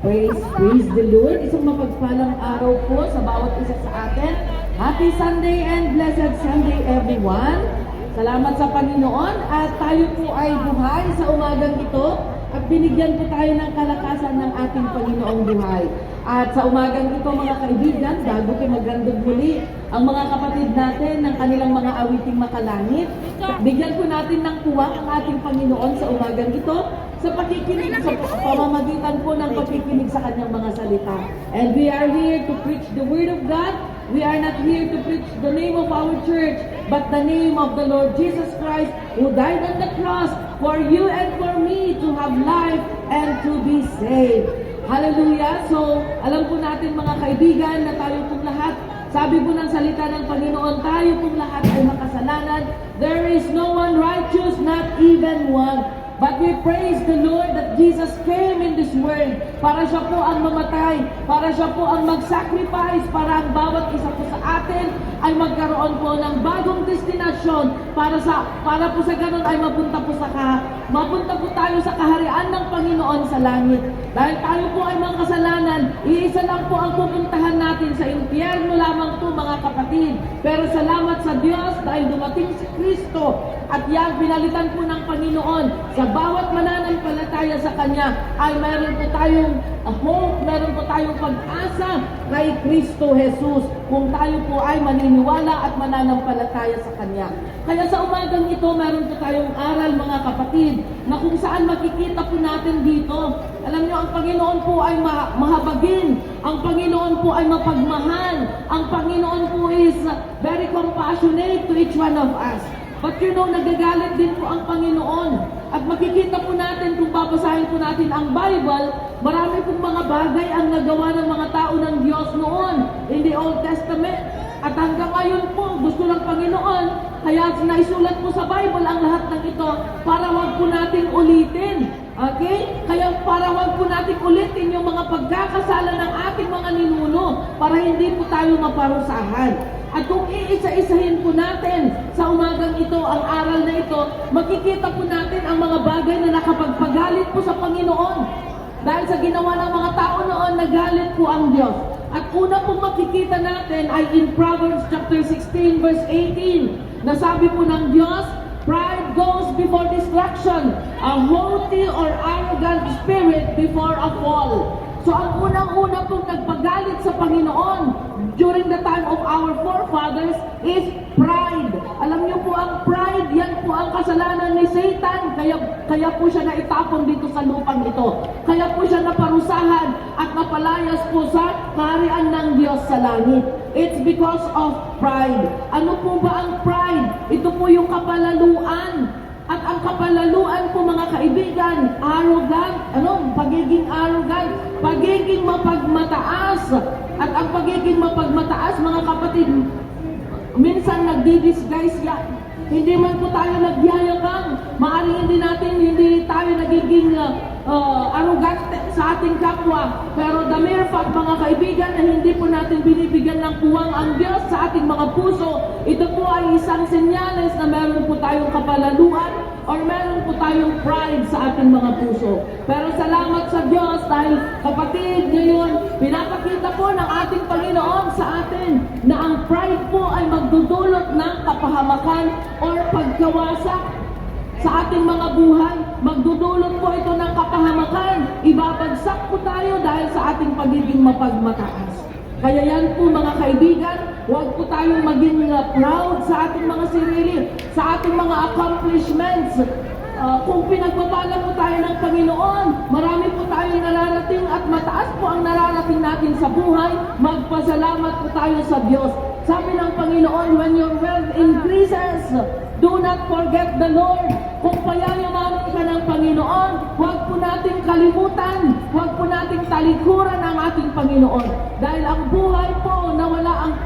Praise the Lord. Isang mapagpalang araw po sa bawat isa sa atin. Happy Sunday and blessed Sunday everyone. Salamat sa Panginoon at tayo po ay buhay sa umagang ito at binigyan po tayo ng kalakasan ng ating Panginoong buhay. At sa umagang ito mga kaibigan, bago ko magandog muli ang mga kapatid natin ng kanilang mga awiting makalangit, bigyan po natin ng puwang ang ating Panginoon sa umagang ito sa pakikinig, sa pamamagitan po ng pakikinig sa kanyang mga salita. And we are here to preach the Word of God. We are not here to preach the name of our church, but the name of the Lord Jesus Christ, who died on the cross for you and for me to have life and to be saved. Hallelujah! So, alam po natin mga kaibigan na tayo pong lahat, sabi po ng salita ng Panginoon, tayo pong lahat ay makasalanan. There is no one righteous, not even one. But we praise the Lord that Jesus came in this world para siya po ang mamatay, para siya po ang mag-sacrifice, para ang bawat isa po sa atin ay magkaroon po ng bagong destinasyon para po sa ganun ay mapunta po tayo sa kaharian ng Panginoon sa langit. Dahil tayo po ay mga kasalanan, iisa lang po ang pupuntahan natin sa impyerno lamang po mga kapatid. Pero salamat sa Diyos dahil dumating si Kristo at yan pinalitan po ng Panginoon. Sa bawat mananampalataya sa Kanya ay meron po tayong hope, meron po tayong pag-asa kay Kristo Jesus kung tayo po ay maniniwala at mananampalataya sa Kanya. Kaya sa umagang ito, meron po tayong aral mga kapatid na kung saan makikita po natin dito. Alam niyo, ang Panginoon po ay mahabagin, ang Panginoon po ay mapagmahal, ang Panginoon po is very compassionate to each one of us. But you know, nagagalit din po ang Panginoon. At makikita po natin, kung babasahin po natin ang Bible, marami pong mga bagay ang nagawa ng mga tao ng Diyos noon in the Old Testament. At hanggang ngayon po, gusto ng Panginoon, kaya naisulat po sa Bible ang lahat ng ito para wag po natin ulitin. Okay? Kaya para wag po natin ulitin yung mga pagkakasala ng ating mga ninuno para hindi po tayo maparusahan. At kung iisa-isahin po natin sa umagang ito, ang aral na ito, makikita po natin ang mga bagay na nakapagpagalit po sa Panginoon. Dahil sa ginawa ng mga tao noon, nagalit po ang Diyos. At una pong makikita natin ay in Proverbs chapter 16 verse 18, na sabi po ng Diyos, pride goes before destruction, a haughty or arrogant spirit before a fall. So ang unang-una pong nagpagalit sa Panginoon during the time of our forefathers is pride. Alam niyo po ang pride, yan po ang kasalanan ni Satan. Kaya po siya naitapon dito sa lupang ito. Kaya po siya naparusahan at napalayas po sa kaharian ng Diyos sa langit. It's because of pride. Ano po ba ang pride? Ito po yung kapalaluan. At ang kapalaluan po mga kaibigan, arrogant, pagiging arrogant, pagiging mapagmataas. At ang pagiging mapagmataas mga kapatid, minsan nagdi-disguise yan. Hindi man po tayo nagyayakang, maaaring hindi tayo nagiging arrogant sa ating kapwa. Pero the mere fact mga kaibigan na hindi po natin binibigyan ng puwang ang Diyos sa ating mga puso, ito po ay isang senyales na meron po tayong kapalaluan or meron po tayong pride sa ating mga puso. Pero salamat sa Diyos dahil kapatid, ngayon pinapakita po ng ating Panginoon sa atin na ang pride po ay magdudulot ng kapahamakan or pagkawasak sa ating mga buhay. Magdudulot po ito ng kapahamakan. Ibabagsak po tayo dahil sa ating pagiging mapagmataas. Kaya yan po mga kaibigan, huwag po tayong maging proud sa ating mga sarili, sa ating mga accomplishments. Kung pinagpapala po tayo ng Panginoon, marami po tayong nararating at mataas po ang nararating natin sa buhay, magpasalamat po tayo sa Diyos. Sabi ng Panginoon, when your wealth increases, do not forget the Lord. Kung payayamanin ka ng Panginoon, huwag po nating kalimutan, huwag po nating talikuran ang ating Panginoon. Dahil ang buhay po na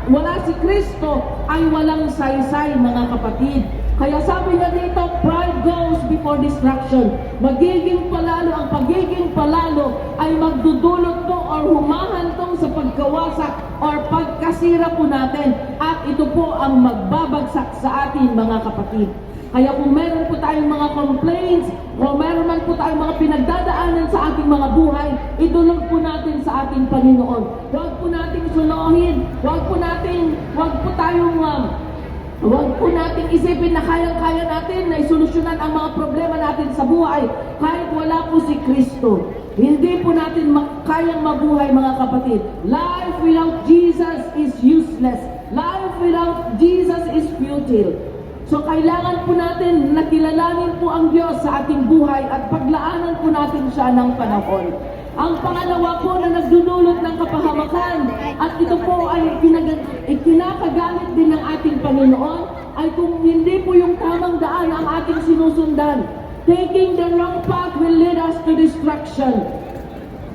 wala si Kristo ay walang saysay mga kapatid. Kaya sabi niya dito, pride goes before destruction. Ang pagiging palalo ay magdudulot po or humahantong sa pagkawasak or pagkasira po natin. At ito po ang magbabagsak sa atin mga kapatid. Kaya kung meron po tayong mga complaints, o meron man po tayong mga pinagdadaanan sa ating mga buhay, idulog po natin sa ating Panginoon. Huwag po nating suluhin, huwag po nating isipin na kayang-kaya natin na isolusyonan ang mga problema natin sa buhay kahit wala po si Kristo. Hindi po natin kayang mabuhay, mga kapatid. Life without Jesus is useless. Life without Jesus is futile. So kailangan po natin nakilalanin po ang Diyos sa ating buhay at paglaanan po natin siya ng panahon. Ang pangalawa po na nagdudulot ng kapahamakan at ito po ay kinakagalit din ng ating Panginoon ay kung hindi po yung tamang daan ang ating sinusundan. Taking the wrong path will lead us to destruction.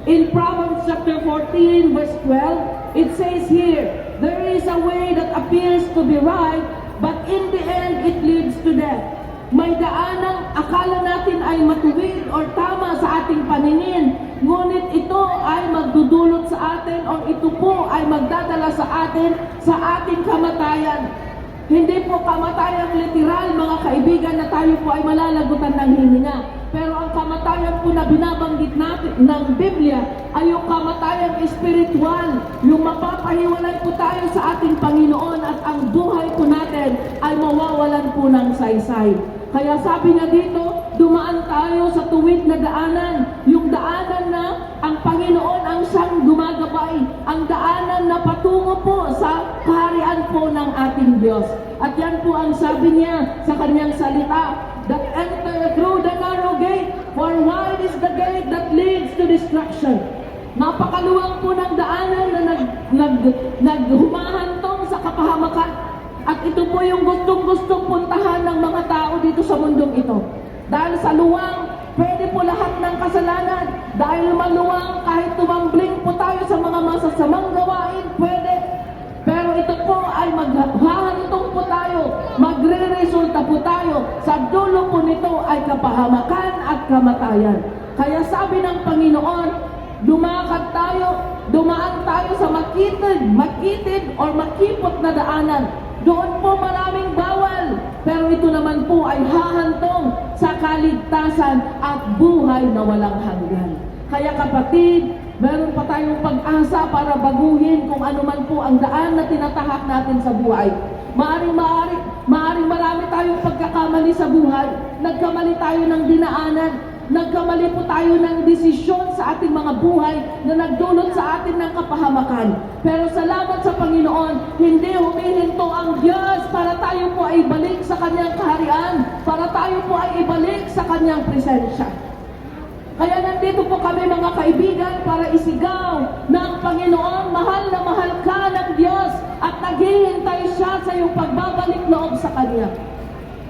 In Proverbs chapter 14 verse 12, it says here, there is a way that appears to be right, but in the end, it leads to death. May daanang akala natin ay matuwid or tama sa ating paningin, ngunit ito ay magdudulot sa atin o ito po ay magdadala sa atin sa ating kamatayan. Hindi po kamatayang literal, mga kaibigan, na tayo po ay malalagutan ng hininga. Pero ang kamatayan po na binabanggit natin ng Biblia ay yung kamatayang espiritual, yung mapapahiwalay po tayo sa ating Panginoon at ang buhay po natin ay mawawalan po ng saysay. Kaya sabi niya dito, dumaan tayo sa tuwid na daanan, yung daanan na ang Panginoon ang siyang gumagabay, ang daanan na patungo po sa kaharian po ng ating Diyos. At yan po ang sabi niya sa kanyang salita, that enter through the narrow gate, for wide is the gate that leads to destruction. Napakaluwag po ng daanan na naghumahantong sa kapahamakan. At ito po yung gustong-gustong puntahan ng mga tao dito sa mundong ito. Dahil sa luwang, pwede po lahat ng kasalanan. Dahil maluwang, kahit tumambling po tayo sa mga masasamang gawain, pwede. Pero ito po ay maghahantong po tayo, magre-resulta po tayo. Sa dulo po nito ay kapahamakan at kamatayan. Kaya sabi ng Panginoon, lumakad tayo, dumaan tayo sa makitid or makipot na daanan. Doon po maraming bawal, pero ito naman po ay hahantong sa kaligtasan at buhay na walang hanggan. Kaya kapatid, meron pa tayong pag-asa para baguhin kung ano man po ang daan na tinatahak natin sa buhay. Maaring marami tayong pagkakamali sa buhay. Nagkamali tayo ng dinaanan. Nagkamali po tayo ng desisyon sa ating mga buhay na nagdulot sa atin ng kapahamakan. Pero salamat sa Panginoon, hindi humihinto ang Diyos para tayo po ay ibalik sa Kanyang kaharian, para tayo po ay ibalik sa Kanyang presensya. Kaya nandito po kami, mga kaibigan, para isigaw ng Panginoon, mahal na mahal ka ng Diyos at naghihintay siya sa iyong pagbabalik loob sa Kanya.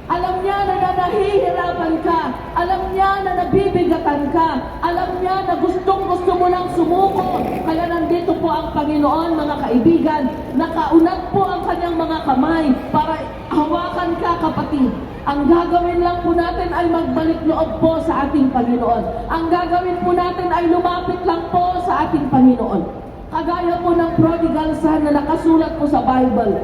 Alam niya na nahihirapan ka. Alam niya na nabibigatan ka. Alam niya na gustong-gusto mo lang sumuko. Kaya nandito po ang Panginoon, mga kaibigan. Nakaunat po ang kanyang mga kamay para hawakan ka, kapatid. Ang gagawin lang po natin ay magbalik loob po sa ating Panginoon. Ang gagawin po natin ay lumapit lang po sa ating Panginoon. Kagaya po ng prodigal son na nakasulat po sa Bible.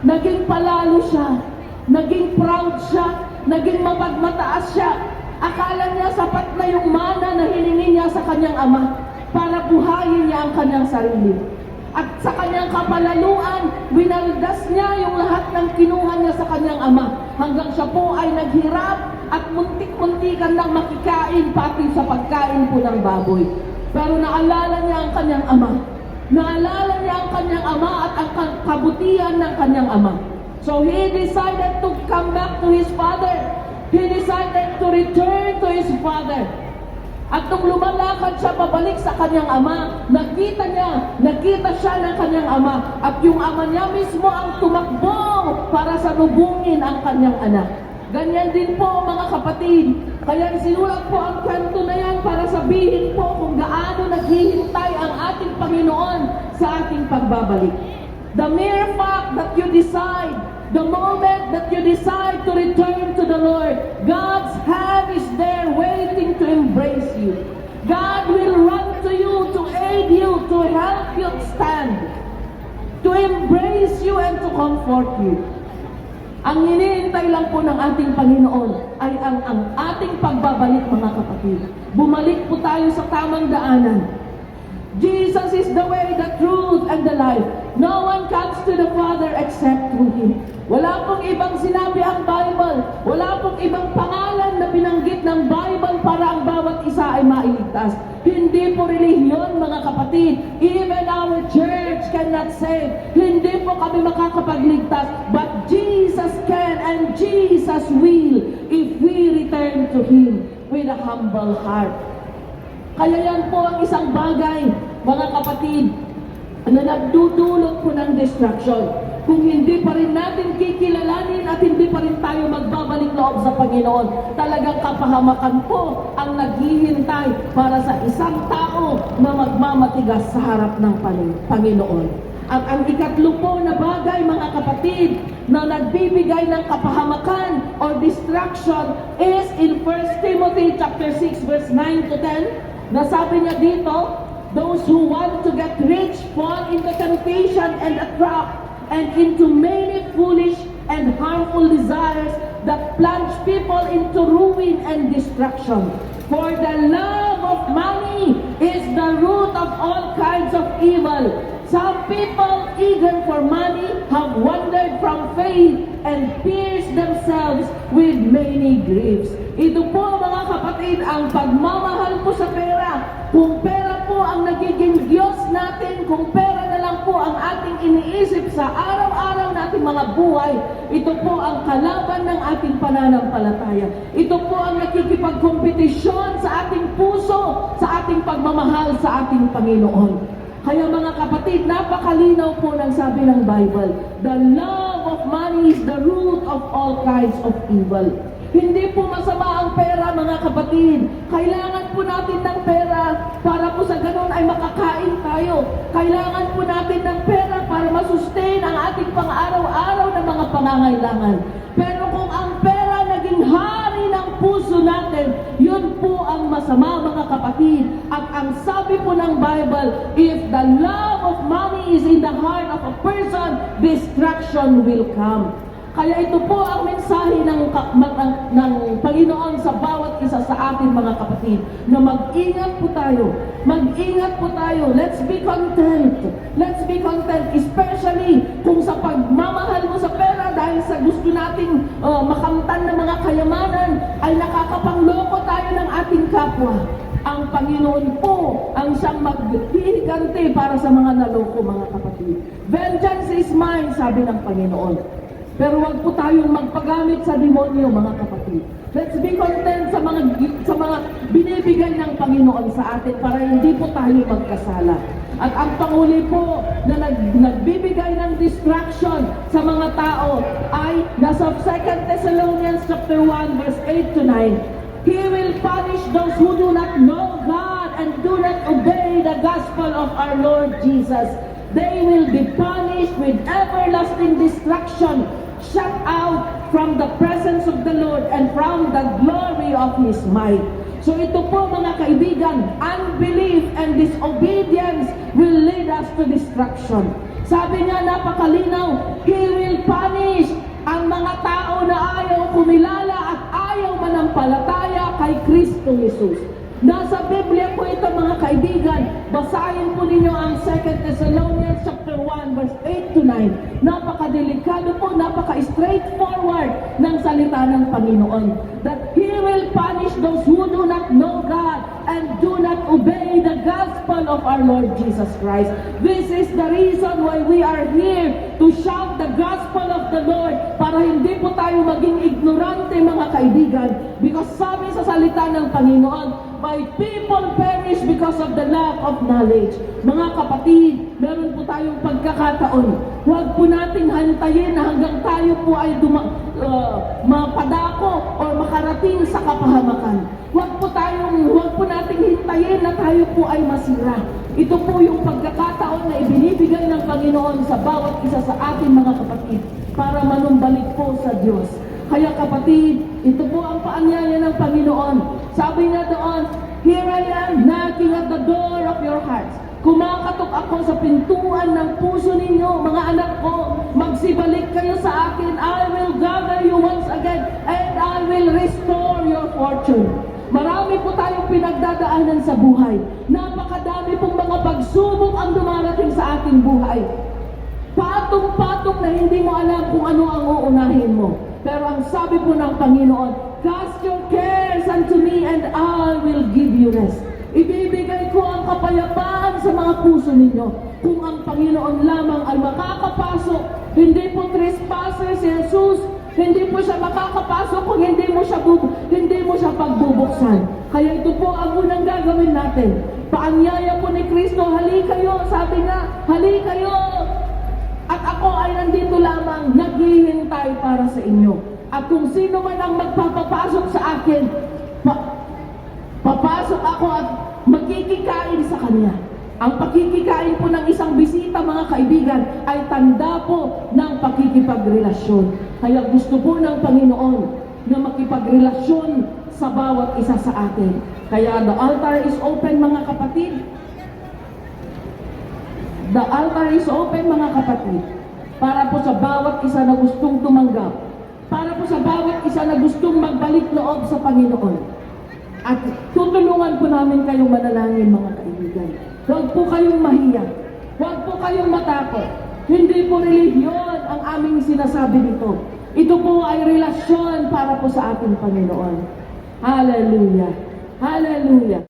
Naging palalo siya. Naging proud siya, naging mapagmataas siya. Akala niya sapat na yung mana na hiningi niya sa kanyang ama para buhayin niya ang kanyang sarili. At sa kanyang kapalaluan, winaldas niya yung lahat ng kinuha niya sa kanyang ama. Hanggang siya po ay naghirap at muntik-muntikan lang makikain pati sa pagkain po ng baboy. Pero naalala niya ang kanyang ama. Naalala niya ang kanyang ama at ang kabutihan ng kanyang ama. So he decided to come back to his father. He decided to return to his father. At nung lumalakad siya pabalik sa kanyang ama, nakita siya ng kanyang ama. At yung ama niya mismo ang tumakbo para salubungin ang kanyang anak. Ganyan din po, mga kapatid. Kaya sinulat po ang kwento na yan para sabihin po kung gaano naghihintay ang ating Panginoon sa ating pagbabalik. The mere fact that you decide, the moment that you decide to return to the Lord, God's hand is there waiting to embrace you. God will run to you, to aid you, to help you stand, to embrace you and to comfort you. Ang hinihintay lang po ng ating Panginoon ay ang ating pagbabalik, mga kapatid. Bumalik po tayo sa tamang daanan. Jesus is the way, the truth, and the life. No one comes to the Father except through Him. Wala pong ibang sinabi ang Bible. Wala pong ibang pangalan na binanggit ng Bible para ang bawat isa ay mailigtas. Hindi po relihiyon, mga kapatid. Even our church cannot save. Hindi po kami makakapagligtas. But Jesus can and Jesus will if we return to Him with a humble heart. Kaya yan po ang isang bagay, mga kapatid, na nagdudulot po ng destruction. Kung hindi pa rin natin kikilalanin at hindi pa rin tayo magbabalik loob sa Panginoon, talagang kapahamakan po ang naghihintay para sa isang tao na magmamatigas sa harap ng Panginoon. At ang ikatlo po na bagay, mga kapatid, na nagbibigay ng kapahamakan or distraction is in 1 Timothy chapter 6 verse 9 to 10. Nasabi niya dito, those who want to get rich fall into temptation and a trap and into many foolish and harmful desires that plunge people into ruin and destruction. For the love of money is the root of all kinds of evil. Some people eager for money have wandered from faith and pierced themselves with many griefs. Ito po, mga kapatid, ang pagmamahal po sa pera. Kung pera po ang nagiging Diyos natin, kung pera na lang po ang ating iniisip sa araw-araw nating mga buhay, ito po ang kalaban ng ating pananampalataya. Ito po ang nakikipagkompetisyon sa ating puso, sa ating pagmamahal sa ating Panginoon. Kaya mga kapatid, napakalinaw po ng sabi ng Bible, the love of money is the root of all kinds of evil. Hindi po masama ang pera, mga kapatid. Kailangan po natin ng pera para po sa ganun ay makakain tayo. Kailangan po natin ng pera para masustain ang ating pang-araw-araw na mga pangangailangan. Pero kung ang pera naging hari ng puso natin, yun po ang masama, mga kapatid. At ang sabi po ng Bible, if the love of money is in the heart of a person, destruction will come. Kaya ito po ang mensahe ng Panginoon sa bawat isa sa atin, mga kapatid, na mag-ingat po tayo. Mag-ingat po tayo. Let's be content. Let's be content, especially kung sa pagmamahal mo sa pera dahil sa gusto nating makamtan ng mga kayamanan ay nakakapangloko tayo ng ating kapwa. Ang Panginoon po ang siyang maghihiganti para sa mga naloko, mga kapatid. Vengeance is mine, sabi ng Panginoon. Pero wag po tayong magpagamit sa demonyo, mga kapatid. Let's be content sa mga binibigay ng Panginoon sa atin para hindi po tayo magkasala. At ang panguli po na nagbibigay ng distraction sa mga tao ay nasa 2 Thessalonians chapter 1 verse 8 to 9. He will punish those who do not know God and do not obey the gospel of our Lord Jesus. They will be punished with everlasting destruction, shut out from the presence of the Lord and from the glory of His might. So ito po, mga kaibigan, unbelief and disobedience will lead us to destruction. Sabi nga, napakalinaw, He will punish ang mga tao na ayaw kumilala at ayaw manampalataya kay Kristo Jesus. Nasa Biblia po ito, mga kaibigan. Basahin po ninyo ang 2 Thessalonians chapter 1 verse 8 to 9. Napakadelikado po, napaka-straightforward ng salita ng Panginoon. That He will punish those who do not know God and do not obey the gospel of our Lord Jesus Christ. This is the reason why we are here to shout the gospel of the Lord, para hindi po tayo maging ignorante, mga kaibigan. Because sabi sa salita ng Panginoon, my people perish because of the lack of knowledge. Mga kapatid, meron po tayong pagkakataon. Huwag po nating hantayin na hanggang tayo po ay mapadako o makarating sa kapahamakan. Huwag po nating hintayin na tayo po ay masira. Ito po yung pagkakataon na ibinibigay ng Panginoon sa bawat isa sa ating, mga kapatid, para manumbalik po sa Diyos. Kaya kapatid, ito po ang paanyaya ng Panginoon. Sabi niya doon, here I am knocking at the door of your hearts. Kumakatok ako sa pintuan ng puso ninyo, mga anak ko, magsibalik kayo sa akin. I will gather you once again and I will restore your fortune. Marami po tayong pinagdadaanan sa buhay. Napakadami pong mga pagsubok ang dumarating sa ating buhay. Patong-patong na hindi mo alam kung ano ang uunahin mo. Pero ang sabi po ng Panginoon, cast your cares unto me and I will give you rest. Ibibigay ko ang kapayapaan sa mga puso ninyo. Kung ang Panginoon lamang ay makakapasok, hindi po trespasser si Jesus, hindi po siya makakapasok kung hindi mo siya pagbubuksan. Kaya ito po ang unang gagawin natin. Paanyaya po ni Kristo, hali kayo, sabi nga, hali kayo. At ako ay nandito lamang, naghihintay para sa inyo. At kung sino man ang magpapapasok sa akin, papasok ako at magkikikain sa kanya. Ang pakikikain po ng isang bisita, mga kaibigan, ay tanda po ng pakikipagrelasyon. Kaya gusto po ng Panginoon na makipagrelasyon sa bawat isa sa atin. Kaya the altar is open, mga kapatid. The altar is open, mga kapatid, para po sa bawat isa na gustong tumanggap, para po sa bawat isa na gustong magbalik loob sa Panginoon. At tutulungan po namin kayong manalangin, mga kaibigan. Huwag po kayong mahiya. Huwag po kayong matakot. Hindi po relihiyon ang aming sinasabi dito. Ito po ay relasyon para po sa ating Panginoon. Hallelujah. Hallelujah.